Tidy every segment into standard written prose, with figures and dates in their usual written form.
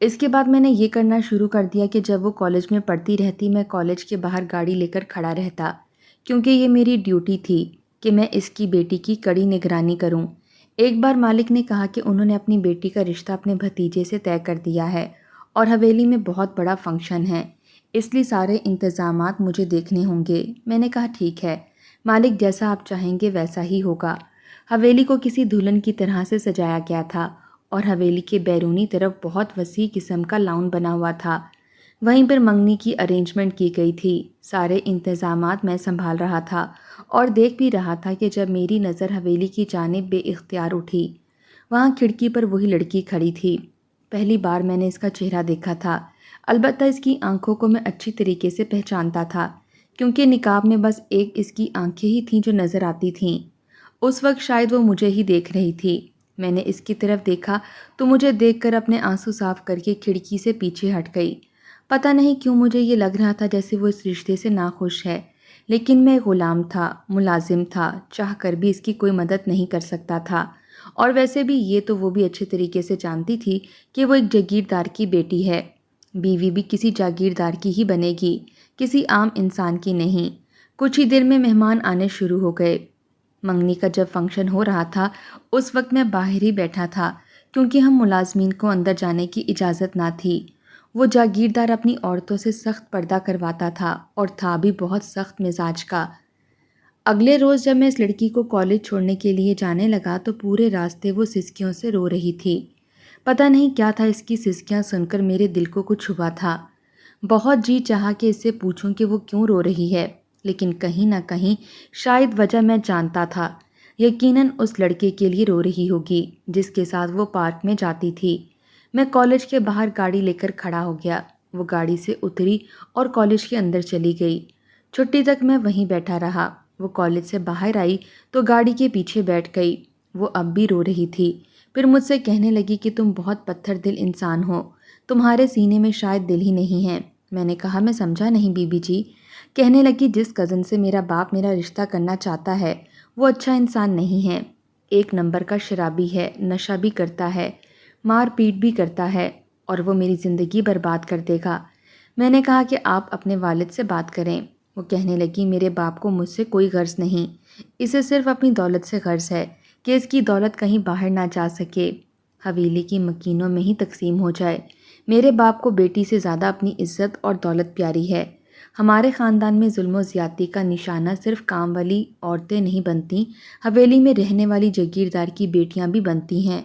اس کے بعد میں نے یہ کرنا شروع کر دیا کہ جب وہ کالج میں پڑھتی رہتی میں کالج کے باہر گاڑی لے کر کھڑا رہتا، کیونکہ یہ میری ڈیوٹی تھی کہ میں اس کی بیٹی کی کڑی نگرانی کروں۔ ایک بار مالک نے کہا کہ انہوں نے اپنی بیٹی کا رشتہ اپنے بھتیجے سے طے کر دیا ہے اور حویلی میں بہت بڑا فنکشن ہے، اس لیے سارے انتظامات مجھے دیکھنے ہوں گے۔ میں نے کہا ٹھیک ہے مالک، جیسا آپ چاہیں گے ویسا ہی ہوگا۔ حویلی کو کسی دلہن کی طرح سے سجایا گیا تھا اور حویلی کے بیرونی طرف بہت وسیع قسم کا لاؤن بنا ہوا تھا، وہیں پر منگنی کی ارینجمنٹ کی گئی تھی۔ سارے انتظامات میں سنبھال رہا تھا اور دیکھ بھی رہا تھا کہ جب میری نظر حویلی کی جانب بے اختیار اٹھی، وہاں کھڑکی پر وہی لڑکی کھڑی تھی۔ پہلی بار میں نے اس کا چہرہ دیکھا تھا، البتہ اس کی آنکھوں کو میں اچھی طریقے سے پہچانتا تھا، کیونکہ نقاب میں بس ایک اس کی آنکھیں ہی تھیں جو نظر آتی تھیں۔ اس وقت شاید وہ مجھے ہی دیکھ رہی تھی۔ میں نے اس کی طرف دیکھا تو مجھے دیکھ کر اپنے آنسو صاف کر کے کھڑکی سے پیچھے ہٹ گئی۔ پتہ نہیں کیوں مجھے یہ لگ رہا تھا جیسے وہ اس رشتے سے ناخوش ہے، لیکن میں غلام تھا، ملازم تھا، چاہ کر بھی اس کی کوئی مدد نہیں کر سکتا تھا، اور ویسے بھی یہ تو وہ بھی اچھے طریقے سے جانتی تھی کہ وہ ایک جاگیردار کی بیٹی ہے۔ بیوی بھی کسی جاگیردار کی ہی بنے گی، کسی عام انسان کی نہیں۔ کچھ ہی دیر میں مہمان آنے شروع ہو گئے۔ منگنی کا جب فنکشن ہو رہا تھا اس وقت میں باہر ہی بیٹھا تھا، کیونکہ ہم ملازمین کو اندر جانے کی اجازت نہ تھی۔ وہ جاگیردار اپنی عورتوں سے سخت پردہ کرواتا تھا اور تھا بھی بہت سخت مزاج کا۔ اگلے روز جب میں اس لڑکی کو کالج چھوڑنے کے لیے جانے لگا تو پورے راستے وہ سسکیوں سے رو رہی تھی۔ پتہ نہیں کیا تھا اس کی سسکیاں سن کر میرے دل کو کچھ چھپا تھا۔ بہت جی چاہا کہ اس سے پوچھوں کہ وہ کیوں رو رہی ہے، لیکن کہیں نہ کہیں شاید وجہ میں جانتا تھا۔ یقیناً اس لڑکے کے لیے رو رہی ہوگی جس کے ساتھ وہ پارک میں جاتی تھی۔ میں کالج کے باہر گاڑی لے کر کھڑا ہو گیا۔ وہ گاڑی سے اتری اور کالج کے اندر چلی گئی۔ چھٹی تک میں وہیں بیٹھا رہا۔ وہ کالج سے باہر آئی تو گاڑی کے پیچھے بیٹھ گئی۔ وہ اب بھی رو رہی تھی۔ پھر مجھ سے کہنے لگی کہ تم بہت پتھر دل انسان ہو، تمہارے سینے میں شاید دل ہی نہیں ہے۔ میں نے کہا میں سمجھا نہیں بی بی جی۔ کہنے لگی جس کزن سے میرا باپ میرا رشتہ کرنا چاہتا ہے وہ اچھا انسان نہیں ہے، ایک نمبر کا شرابی ہے، نشہ بھی کرتا ہے، مار پیٹ بھی کرتا ہے، اور وہ میری زندگی برباد کر دے گا۔ میں نے کہا کہ آپ اپنے والد سے بات کریں۔ وہ کہنے لگی میرے باپ کو مجھ سے کوئی غرض نہیں، اسے صرف اپنی دولت سے غرض ہے کہ اس کی دولت کہیں باہر نہ جا سکے، حویلی کی مکینوں میں ہی تقسیم ہو جائے۔ میرے باپ کو بیٹی سے زیادہ اپنی عزت اور دولت پیاری ہے۔ ہمارے خاندان میں ظلم و زیادتی کا نشانہ صرف کام والی عورتیں نہیں بنتی، حویلی میں رہنے والی جاگیردار کی بیٹیاں بھی بنتی ہیں۔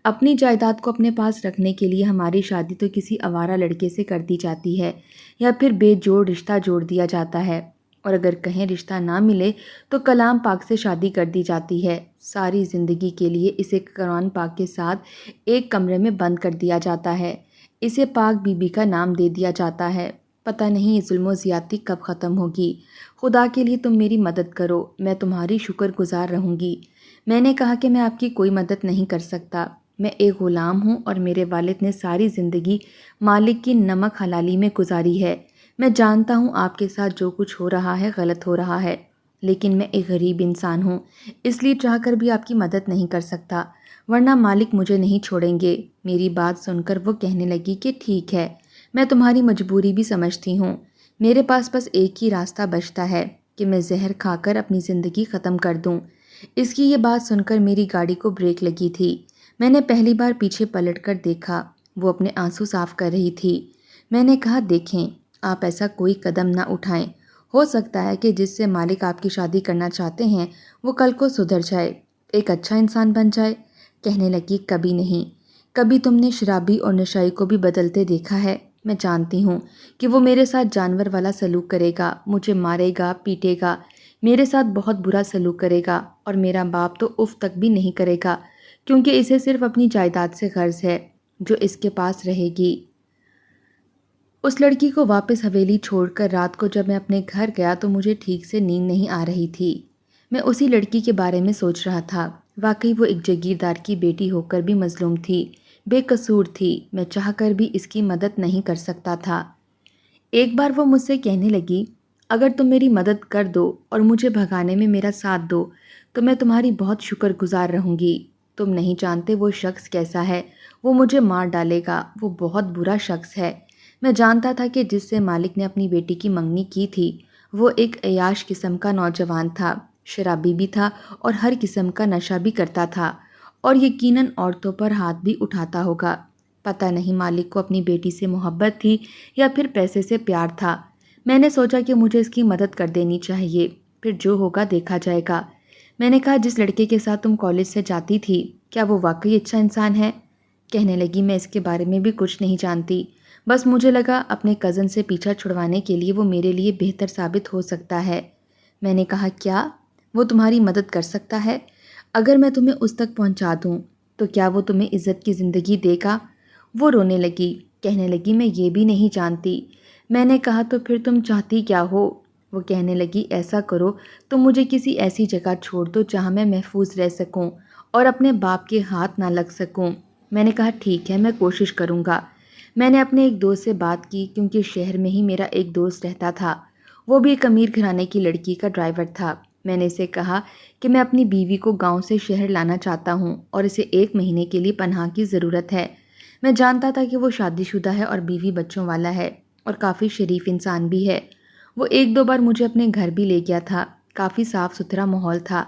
اپنی جائیداد کو اپنے پاس رکھنے کے لیے ہماری شادی تو کسی آوارہ لڑکے سے کر دی جاتی ہے یا پھر بے جوڑ رشتہ جوڑ دیا جاتا ہے، اور اگر کہیں رشتہ نہ ملے تو کلام پاک سے شادی کر دی جاتی ہے۔ ساری زندگی کے لیے اسے قرآن پاک کے ساتھ ایک کمرے میں بند کر دیا جاتا ہے، اسے پاک بی بی کا نام دے دیا جاتا ہے۔ پتہ نہیں یہ ظلم و زیادتی کب ختم ہوگی۔ خدا کے لیے تم میری مدد کرو، میں تمہاری شکر گزار رہوں گی۔ میں نے کہا کہ میں آپ کی کوئی مدد نہیں کر سکتا، میں ایک غلام ہوں اور میرے والد نے ساری زندگی مالک کی نمک حلالی میں گزاری ہے۔ میں جانتا ہوں آپ کے ساتھ جو کچھ ہو رہا ہے غلط ہو رہا ہے، لیکن میں ایک غریب انسان ہوں، اس لیے چاہ کر بھی آپ کی مدد نہیں کر سکتا، ورنہ مالک مجھے نہیں چھوڑیں گے۔ میری بات سن کر وہ کہنے لگی کہ ٹھیک ہے، میں تمہاری مجبوری بھی سمجھتی ہوں، میرے پاس بس ایک ہی راستہ بچتا ہے کہ میں زہر کھا کر اپنی زندگی ختم کر دوں۔ اس کی یہ بات سن کر میری گاڑی کو بریک لگی تھی۔ میں نے پہلی بار پیچھے پلٹ کر دیکھا، وہ اپنے آنسو صاف کر رہی تھی۔ میں نے کہا دیکھیں آپ ایسا کوئی قدم نہ اٹھائیں، ہو سکتا ہے کہ جس سے مالک آپ کی شادی کرنا چاہتے ہیں وہ کل کو سدھر جائے، ایک اچھا انسان بن جائے۔ کہنے لگی کبھی نہیں، کبھی تم نے شرابی اور نشائی کو بھی بدلتے دیکھا ہے؟ میں جانتی ہوں کہ وہ میرے ساتھ جانور والا سلوک کرے گا، مجھے مارے گا، پیٹے گا، میرے ساتھ بہت برا سلوک کرے گا، اور میرا باپ تو اف تک بھی نہیں کرے گا، کیونکہ اسے صرف اپنی جائیداد سے غرض ہے جو اس کے پاس رہے گی۔ اس لڑکی کو واپس حویلی چھوڑ کر رات کو جب میں اپنے گھر گیا تو مجھے ٹھیک سے نیند نہیں آ رہی تھی۔ میں اسی لڑکی کے بارے میں سوچ رہا تھا۔ واقعی وہ ایک جاگیردار کی بیٹی ہو کر بھی مظلوم تھی، بے قصور تھی، میں چاہ کر بھی اس کی مدد نہیں کر سکتا تھا۔ ایک بار وہ مجھ سے کہنے لگی اگر تم میری مدد کر دو اور مجھے بھگانے میں میرا ساتھ دو تو میں تمہاری بہت شکر گزار رہوں گی۔ تم نہیں جانتے وہ شخص کیسا ہے، وہ مجھے مار ڈالے گا، وہ بہت برا شخص ہے۔ میں جانتا تھا کہ جس سے مالک نے اپنی بیٹی کی منگنی کی تھی وہ ایک عیاش قسم کا نوجوان تھا، شرابی بھی تھا اور ہر قسم کا نشہ بھی کرتا تھا، اور یقیناً عورتوں پر ہاتھ بھی اٹھاتا ہوگا۔ پتہ نہیں مالک کو اپنی بیٹی سے محبت تھی یا پھر پیسے سے پیار تھا۔ میں نے سوچا کہ مجھے اس کی مدد کر دینی چاہیے، پھر جو ہوگا دیکھا جائے گا۔ میں نے کہا، جس لڑکے کے ساتھ تم کالج سے جاتی تھی کیا وہ واقعی اچھا انسان ہے؟ کہنے لگی، میں اس کے بارے میں بھی کچھ نہیں جانتی، بس مجھے لگا اپنے کزن سے پیچھا چھڑوانے کے لیے وہ میرے لیے بہتر ثابت ہو سکتا ہے۔ میں نے کہا، کیا وہ تمہاری مدد کر سکتا ہے؟ اگر میں تمہیں اس تک پہنچا دوں تو کیا وہ تمہیں عزت کی زندگی دے گا؟ وہ رونے لگی، کہنے لگی، میں یہ بھی نہیں جانتی۔ میں نے کہا، تو پھر تم چاہتی کیا ہو؟ وہ کہنے لگی، ایسا کرو تم مجھے کسی ایسی جگہ چھوڑ دو جہاں میں محفوظ رہ سکوں اور اپنے باپ کے ہاتھ نہ لگ سکوں۔ میں نے کہا، ٹھیک ہے، میں کوشش کروں گا۔ میں نے اپنے ایک دوست سے بات کی، کیونکہ شہر میں ہی میرا ایک دوست رہتا تھا، وہ بھی ایک امیر گھرانے کی لڑکی کا ڈرائیور تھا۔ میں نے اسے کہا کہ میں اپنی بیوی کو گاؤں سے شہر لانا چاہتا ہوں اور اسے 1 مہینے کے لیے پناہ کی ضرورت ہے۔ میں جانتا تھا کہ وہ شادی شدہ ہے اور بیوی بچوں والا ہے اور کافی شریف انسان بھی ہے۔ وہ 1-2 بار مجھے اپنے گھر بھی لے گیا تھا، کافی صاف ستھرا ماحول تھا۔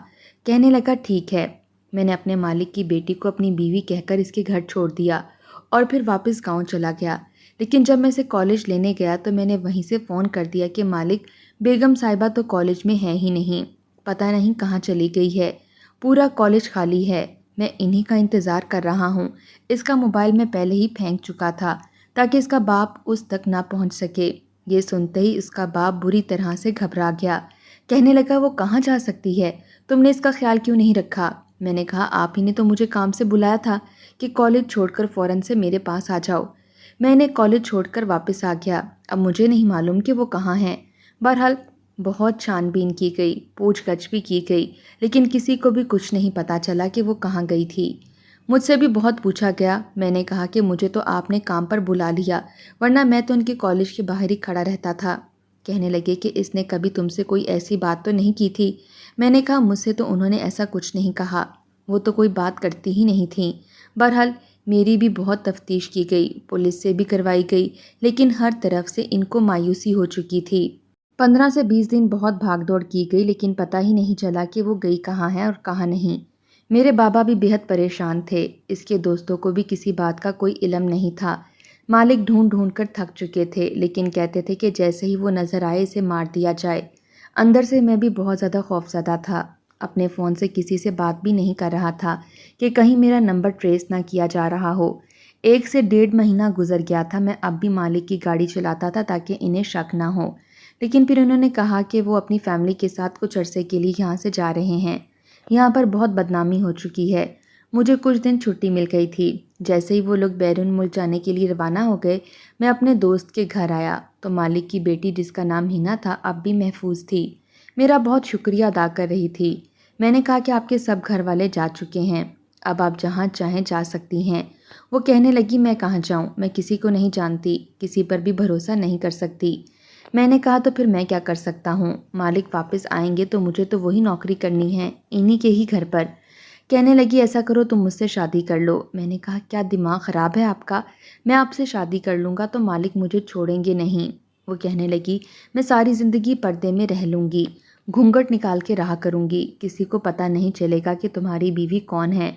کہنے لگا، ٹھیک ہے۔ میں نے اپنے مالک کی بیٹی کو اپنی بیوی کہہ کر اس کے گھر چھوڑ دیا اور پھر واپس گاؤں چلا گیا۔ لیکن جب میں اسے کالج لینے گیا تو میں نے وہیں سے فون کر دیا کہ مالک، بیگم صاحبہ تو کالج میں ہے ہی نہیں، پتہ نہیں کہاں چلی گئی ہے، پورا کالج خالی ہے، میں انہی کا انتظار کر رہا ہوں۔ اس کا موبائل میں پہلے ہی پھینک چکا تھا تاکہ اس کا باپ اس تک نہ پہنچ سکے۔ یہ سنتے ہی اس کا باپ بری طرح سے گھبرا گیا، کہنے لگا، وہ کہاں جا سکتی ہے، تم نے اس کا خیال کیوں نہیں رکھا؟ میں نے کہا، آپ ہی نے تو مجھے کام سے بلایا تھا کہ کالج چھوڑ کر فوراً سے میرے پاس آ جاؤ۔ میں نے کالج چھوڑ کر واپس آ گیا، اب مجھے نہیں معلوم کہ وہ کہاں ہیں۔ بہرحال بہت چھان بین کی گئی، پوچھ گچھ بھی کی گئی، لیکن کسی کو بھی کچھ نہیں پتہ چلا کہ وہ کہاں گئی تھی۔ مجھ سے بھی بہت پوچھا گیا۔ میں نے کہا کہ مجھے تو آپ نے کام پر بلا لیا، ورنہ میں تو ان کے کالج کے باہر ہی کھڑا رہتا تھا۔ کہنے لگے کہ اس نے کبھی تم سے کوئی ایسی بات تو نہیں کی تھی؟ میں نے کہا، مجھ سے تو انہوں نے ایسا کچھ نہیں کہا، وہ تو کوئی بات کرتی ہی نہیں تھیں۔ بہرحال میری بھی بہت تفتیش کی گئی، پولیس سے بھی کروائی گئی، لیکن ہر طرف سے ان کو مایوسی ہو چکی تھی۔ 15 سے 20 دن بہت بھاگ دوڑ کی گئی، لیکن پتہ ہی نہیں چلا کہ وہ گئی کہاں ہے اور کہاں نہیں۔ میرے بابا بھی بہت پریشان تھے، اس کے دوستوں کو بھی کسی بات کا کوئی علم نہیں تھا۔ مالک ڈھونڈ ڈھونڈ کر تھک چکے تھے، لیکن کہتے تھے کہ جیسے ہی وہ نظر آئے اسے مار دیا جائے۔ اندر سے میں بھی بہت زیادہ خوفزدہ تھا، اپنے فون سے کسی سے بات بھی نہیں کر رہا تھا کہ کہیں میرا نمبر ٹریس نہ کیا جا رہا ہو۔ 1 سے 1.5 مہینہ گزر گیا تھا، میں اب بھی مالک کی گاڑی چلاتا تھا تاکہ انہیں شک نہ ہو، لیکن پھر انہوں نے کہا کہ وہ اپنی فیملی کے ساتھ کچھ عرصے کے لیے یہاں سے جا رہے ہیں، یہاں پر بہت بدنامی ہو چکی ہے۔ مجھے کچھ دن چھٹی مل گئی تھی۔ جیسے ہی وہ لوگ بیرون ملک جانے کے لیے روانہ ہو گئے، میں اپنے دوست کے گھر آیا تو مالک کی بیٹی، جس کا نام ہینا تھا، اب بھی محفوظ تھی، میرا بہت شکریہ ادا کر رہی تھی۔ میں نے کہا کہ آپ کے سب گھر والے جا چکے ہیں، اب آپ جہاں چاہیں جا سکتی ہیں۔ وہ کہنے لگی، میں کہاں جاؤں، میں کسی کو نہیں جانتی، کسی پر بھی بھروسہ نہیں کر سکتی۔ میں نے کہا، تو پھر میں کیا کر سکتا ہوں، مالک واپس آئیں گے تو مجھے تو وہی نوکری کرنی ہے، انہی کے ہی گھر پر۔ کہنے لگی، ایسا کرو تم مجھ سے شادی کر لو۔ میں نے کہا، کیا دماغ خراب ہے آپ کا، میں آپ سے شادی کر لوں گا تو مالک مجھے چھوڑیں گے نہیں۔ وہ کہنے لگی، میں ساری زندگی پردے میں رہ لوں گی، گھونگھٹ نکال کے رہا کروں گی، کسی کو پتہ نہیں چلے گا کہ تمہاری بیوی کون ہے۔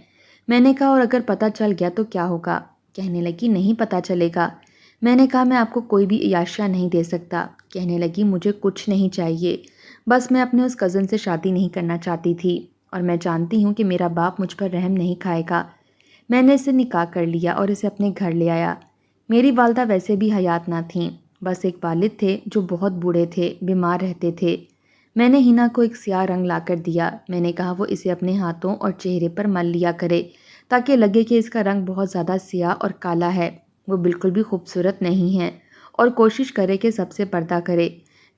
میں نے کہا، اور اگر پتہ چل گیا تو کیا ہوگا؟ کہنے لگی، نہیں پتہ چلے گا۔ میں نے کہا، میں آپ کو کوئی بھی عیاشیہ نہیں دے سکتا۔ کہنے لگی، مجھے کچھ نہیں چاہیے، بس میں اپنے اس کزن سے شادی نہیں کرنا چاہتی تھی، اور میں جانتی ہوں کہ میرا باپ مجھ پر رحم نہیں کھائے گا۔ میں نے اسے نکاح کر لیا اور اسے اپنے گھر لے آیا۔ میری والدہ ویسے بھی حیات نہ تھیں، بس ایک والد تھے جو بہت بوڑھے تھے، بیمار رہتے تھے۔ میں نے ہینا کو ایک سیاہ رنگ لا کر دیا، میں نے کہا وہ اسے اپنے ہاتھوں اور چہرے پر مل لیا کرے تاکہ لگے کہ اس کا رنگ بہت زیادہ سیاہ اور کالا ہے، وہ بالکل بھی خوبصورت نہیں ہے، اور کوشش کرے کہ سب سے پردہ کرے۔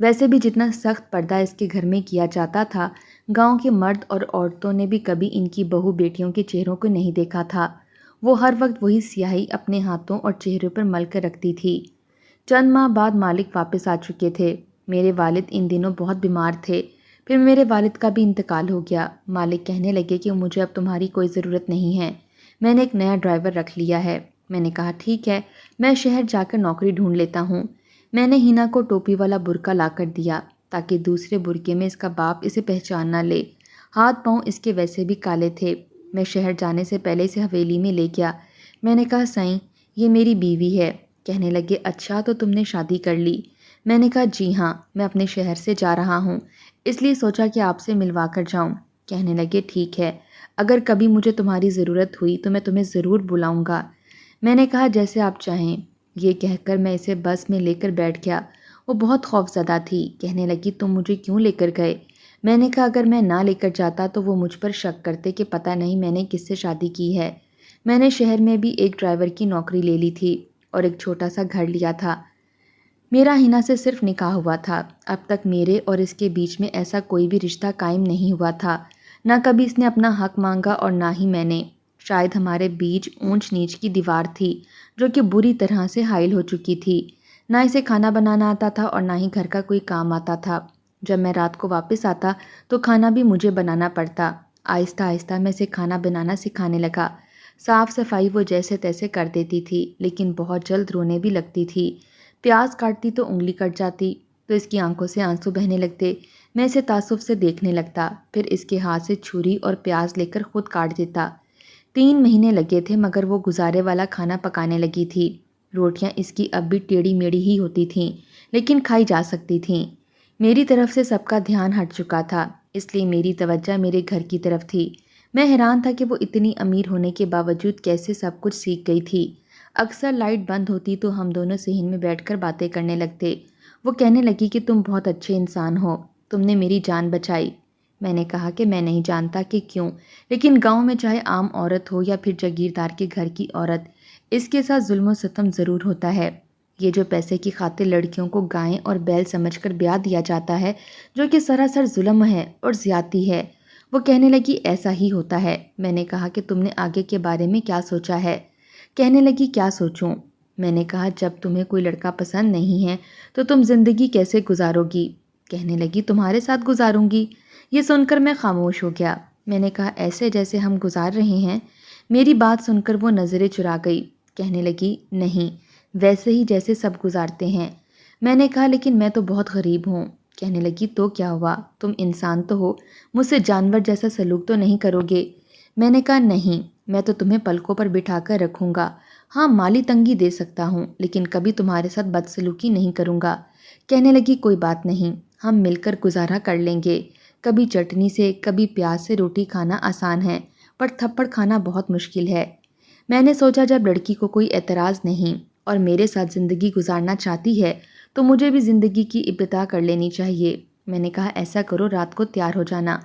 ویسے بھی جتنا سخت پردہ اس کے گھر میں کیا جاتا تھا، گاؤں کے مرد اور عورتوں نے بھی کبھی ان کی بہو بیٹیوں کے چہروں کو نہیں دیکھا تھا۔ وہ ہر وقت وہی سیاہی اپنے ہاتھوں اور چہرے پر مل کر رکھتی تھی۔ چند ماہ بعد مالک واپس آ چکے تھے۔ میرے والد ان دنوں بہت بیمار تھے۔ پھر میرے والد کا بھی انتقال ہو گیا۔ مالک کہنے لگے کہ مجھے اب تمہاری کوئی ضرورت نہیں ہے، میں نے ایک نیا ڈرائیور رکھ لیا ہے۔ میں نے کہا ٹھیک ہے، میں شہر جا کر نوکری ڈھونڈ لیتا ہوں۔ میں نے ہینا کو ٹوپی والا برقع لا کر دیا تاکہ دوسرے برقعے میں اس کا باپ اسے پہچان نہ لے۔ ہاتھ پاؤں اس کے ویسے بھی کالے تھے۔ میں شہر جانے سے پہلے اسے حویلی میں لے گیا۔ میں نے کہا سائیں یہ میری بیوی ہے۔ کہنے لگے اچھا تو تم نے شادی کر لی؟ میں نے کہا جی ہاں، میں اپنے شہر سے جا رہا ہوں، اس لیے سوچا کہ آپ سے ملوا کر جاؤں۔ کہنے لگے ٹھیک ہے، اگر کبھی مجھے تمہاری ضرورت ہوئی تو میں تمہیں ضرور بلاؤں گا۔ میں نے کہا جیسے آپ چاہیں۔ یہ کہہ کر میں اسے بس میں لے کر بیٹھ گیا۔ وہ بہت خوف زدہ تھی، کہنے لگی تم مجھے کیوں لے کر گئے؟ میں نے کہا اگر میں نہ لے کر جاتا تو وہ مجھ پر شک کرتے کہ پتہ نہیں میں نے کس سے شادی کی ہے۔ میں نے شہر میں بھی ایک ڈرائیور کی نوکری لے لی تھی اور ایک چھوٹا سا گھر لیا تھا۔ میرا ہینا سے صرف نکاح ہوا تھا، اب تک میرے اور اس کے بیچ میں ایسا کوئی بھی رشتہ قائم نہیں ہوا تھا، نہ کبھی اس نے اپنا حق مانگا اور نہ ہی میں نے۔ شاید ہمارے بیچ اونچ نیچ کی دیوار تھی جو کہ بری طرح سے حائل ہو چکی تھی۔ نہ اسے کھانا بنانا آتا تھا اور نہ ہی گھر کا کوئی کام آتا تھا۔ جب میں رات کو واپس آتا تو کھانا بھی مجھے بنانا پڑتا۔ آہستہ آہستہ میں اسے کھانا بنانا سکھانے لگا۔ صاف صفائی وہ جیسے تیسے کر دیتی تھی، لیکن بہت جلد رونے بھی لگتی تھی۔ پیاز کاٹتی تو انگلی کٹ جاتی تو اس کی آنکھوں سے آنسو بہنے لگتے۔ میں اسے تعصب سے دیکھنے لگتا، پھر اس کے ہاتھ سے چھری اور پیاز لے کر خود کاٹ دیتا۔ 3 مہینے لگے تھے مگر وہ گزارے والا کھانا پکانے لگی تھی۔ روٹیاں اس کی اب بھی ٹیڑھی میڑھی ہی ہوتی تھیں، لیکن کھائی جا سکتی تھیں۔ میری طرف سے سب کا دھیان ہٹ چکا تھا، اس لیے میری توجہ میرے گھر کی طرف تھی۔ میں حیران تھا کہ وہ اتنی امیر ہونے کے باوجود کیسے سب کچھ سیکھ گئی تھی۔ اکثر لائٹ بند ہوتی تو ہم دونوں صحن میں بیٹھ کر باتیں کرنے لگتے۔ وہ کہنے لگی کہ تم بہت اچھے انسان ہو، تم نے میری جان بچائی۔ میں نے کہا کہ میں نہیں جانتا کہ کیوں، لیکن گاؤں میں چاہے عام عورت ہو یا پھر جاگیردار کے گھر کی عورت، اس کے ساتھ ظلم و ستم ضرور ہوتا ہے۔ یہ جو پیسے کی خاطر لڑکیوں کو گائیں اور بیل سمجھ کر بیاہ دیا جاتا ہے، جو کہ سراسر ظلم ہے اور زیادتی ہے۔ وہ کہنے لگی ایسا ہی ہوتا ہے۔ میں نے کہا کہ تم نے آگے کے بارے میں کیا سوچا ہے؟ کہنے لگی کیا سوچوں؟ میں نے کہا جب تمہیں کوئی لڑکا پسند نہیں ہے تو تم زندگی کیسے گزارو گی؟ کہنے لگی تمہارے ساتھ گزاروں گی۔ یہ سن کر میں خاموش ہو گیا۔ میں نے کہا ایسے جیسے ہم گزار رہے ہیں۔ میری بات سن کر وہ نظریں چرا گئی، کہنے لگی نہیں، ویسے ہی جیسے سب گزارتے ہیں۔ میں نے کہا لیکن میں تو بہت غریب ہوں۔ کہنے لگی تو کیا ہوا، تم انسان تو ہو، مجھ سے جانور جیسا سلوک تو نہیں کرو گے؟ میں نے کہا نہیں، میں تو تمہیں پلکوں پر بٹھا کر رکھوں گا، ہاں مالی تنگی دے سکتا ہوں، لیکن کبھی تمہارے ساتھ بدسلوکی نہیں کروں گا۔ کہنے لگی کوئی بات نہیں، ہم مل کر گزارا کر لیں گے۔ کبھی چٹنی سے کبھی پیاز سے روٹی کھانا آسان ہے، پر تھپڑ کھانا بہت مشکل ہے۔ میں نے سوچا جب لڑکی کو کوئی اعتراض نہیں اور میرے ساتھ زندگی گزارنا چاہتی ہے تو مجھے بھی زندگی کی ابتدا کر لینی چاہیے۔ میں نے کہا ایسا کرو رات کو تیار ہو جانا۔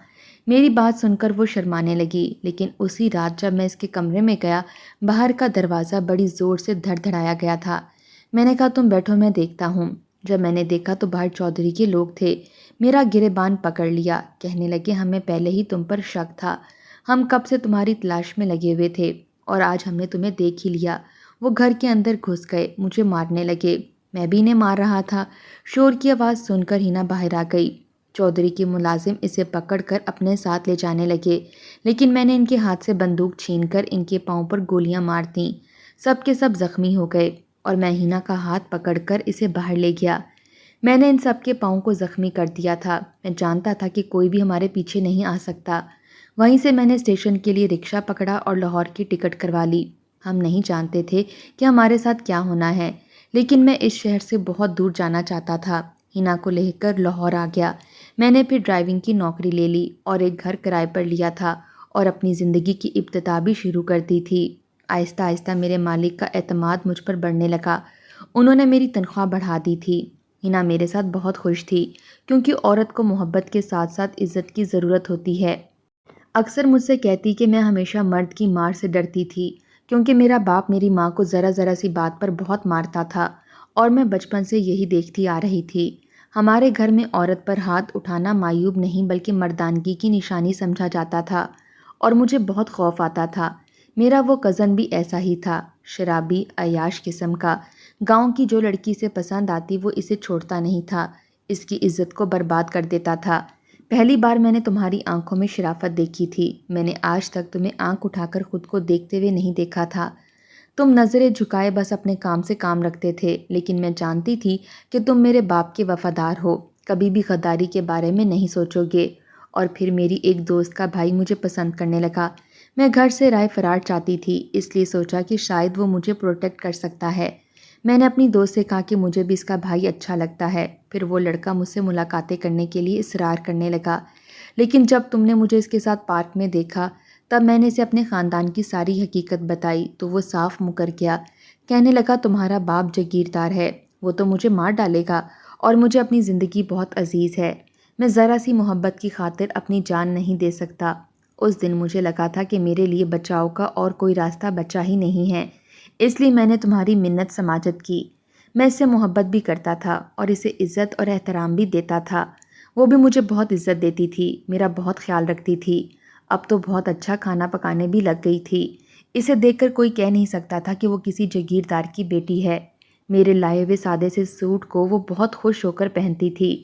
میری بات سن کر وہ شرمانے لگی، لیکن اسی رات جب میں اس کے کمرے میں گیا، باہر کا دروازہ بڑی زور سے دھڑ دھڑایا گیا تھا۔ میں نے کہا تم بیٹھو میں دیکھتا ہوں۔ جب میں نے دیکھا تو باہر چودھری کے لوگ تھے۔ میرا گریبان پکڑ لیا، کہنے لگے ہمیں پہلے ہی تم پر شک تھا، ہم کب سے تمہاری تلاش میں لگے ہوئے تھے اور آج ہم نے تمہیں دیکھ ہی لیا۔ وہ گھر کے اندر گھس گئے، مجھے مارنے لگے، میں بھی انہیں مار رہا تھا۔ شور کی آواز سن کر ہینا باہر آ گئی۔ چودھری کے ملازم اسے پکڑ کر اپنے ساتھ لے جانے لگے، لیکن میں نے ان کے ہاتھ سے بندوق چھین کر ان کے پاؤں پر گولیاں مار دیں۔ سب کے سب زخمی ہو گئے اور میں ہینا کا ہاتھ پکڑ کر اسے باہر لے گیا۔ میں نے ان سب کے پاؤں کو زخمی کر دیا تھا۔ میں جانتا تھا کہ کوئی بھی ہمارے پیچھے نہیں آ سکتا۔ وہیں سے میں نے اسٹیشن کے لیے رکشہ پکڑا اور لاہور کی ٹکٹ کروا لی۔ ہم نہیں جانتے تھے کہ ہمارے ساتھ کیا ہونا ہے، لیکن میں اس شہر سے بہت دور جانا چاہتا تھا۔ ہینا کو لے کر لاہور آ گیا۔ میں نے پھر ڈرائیونگ کی نوکری لے لی اور ایک گھر کرائے پر لیا تھا اور اپنی زندگی کی ابتدا بھی شروع کر دی تھی۔ آہستہ آہستہ میرے مالک کا اعتماد مجھ پر بڑھنے لگا۔ انہوں نے میری تنخواہ بڑھا دی تھی۔ ہینا میرے ساتھ بہت خوش تھی، کیونکہ عورت کو محبت کے ساتھ ساتھ عزت کی ضرورت ہوتی ہے۔ اکثر مجھ سے کہتی کہ میں ہمیشہ مرد کی مار سے ڈرتی تھی، کیونکہ میرا باپ میری ماں کو ذرا ذرا سی بات پر بہت مارتا تھا اور میں بچپن سے یہی دیکھتی آ رہی تھی۔ ہمارے گھر میں عورت پر ہاتھ اٹھانا معیوب نہیں بلکہ مردانگی کی نشانی سمجھا جاتا تھا اور مجھے بہت خوف آتا تھا۔ میرا وہ کزن بھی ایسا ہی تھا، شرابی عیاش قسم کا۔ گاؤں کی جو لڑکی سے پسند آتی وہ اسے چھوڑتا نہیں تھا، اس کی عزت کو برباد کر دیتا تھا۔ پہلی بار میں نے تمہاری آنکھوں میں شرافت دیکھی تھی۔ میں نے آج تک تمہیں آنکھ اٹھا کر خود کو دیکھتے ہوئے نہیں دیکھا تھا۔ تم نظریں جھکائے بس اپنے کام سے کام رکھتے تھے، لیکن میں جانتی تھی کہ تم میرے باپ کے وفادار ہو، کبھی بھی غداری کے بارے میں نہیں سوچو گے۔ اور پھر میری ایک دوست کا بھائی مجھے پسند کرنے لگا۔ میں گھر سے رائے فرار چاہتی تھی، اس لیے سوچا کہ شاید وہ مجھے پروٹیکٹ کر سکتا ہے۔ میں نے اپنی دوست سے کہا کہ مجھے بھی اس کا بھائی اچھا لگتا ہے۔ پھر وہ لڑکا مجھ سے ملاقاتیں کرنے کے لیے اصرار کرنے لگا، لیکن جب تم نے مجھے اس کے ساتھ پارک میں دیکھا تب میں نے اسے اپنے خاندان کی ساری حقیقت بتائی تو وہ صاف مکر گیا۔ کہنے لگا تمہارا باپ جاگیردار ہے، وہ تو مجھے مار ڈالے گا، اور مجھے اپنی زندگی بہت عزیز ہے، میں ذرا سی محبت کی خاطر اپنی جان نہیں دے سکتا۔ اس دن مجھے لگا تھا کہ میرے لیے بچاؤ کا اور کوئی راستہ بچا ہی نہیں ہے، اس لیے میں نے تمہاری منت سماجت کی۔ میں اس سے محبت بھی کرتا تھا اور اسے عزت اور احترام بھی دیتا تھا۔ وہ بھی مجھے بہت عزت دیتی تھی، میرا بہت خیال رکھتی تھی، اب تو بہت اچھا کھانا پکانے بھی لگ گئی تھی۔ اسے دیکھ کر کوئی کہہ نہیں سکتا تھا کہ وہ کسی جاگیردار کی بیٹی ہے۔ میرے لائے ہوئے سادے سے سوٹ کو وہ بہت خوش ہو کر پہنتی تھی،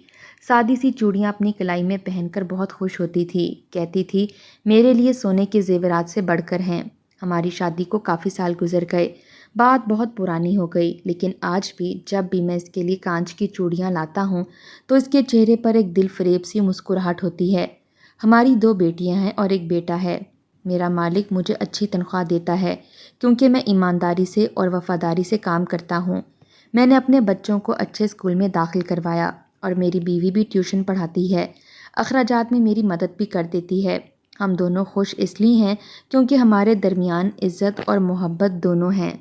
سادی سی چوڑیاں اپنی کلائی میں پہن کر بہت خوش ہوتی تھی، کہتی تھی میرے لیے سونے کے زیورات سے بڑھ کر ہیں۔ ہماری شادی کو کافی سال گزر گئے، بات بہت پرانی ہو گئی، لیکن آج بھی جب بھی میں اس کے لیے کانچ کی چوڑیاں لاتا ہوں تو اس کے چہرے پر ایک دل فریب سی مسکراہٹ ہوتی ہے۔ ہماری 2 بیٹیاں ہیں اور ایک بیٹا ہے۔ میرا مالک مجھے اچھی تنخواہ دیتا ہے کیونکہ میں ایمانداری سے اور وفاداری سے کام کرتا ہوں۔ میں نے اپنے بچوں کو اچھے اسکول میں داخل کروایا اور میری بیوی بھی ٹیوشن پڑھاتی ہے، اخراجات میں میری مدد بھی کر دیتی ہے۔ ہم دونوں خوش اس لیے ہیں کیونکہ ہمارے درمیان عزت اور محبت دونوں ہیں۔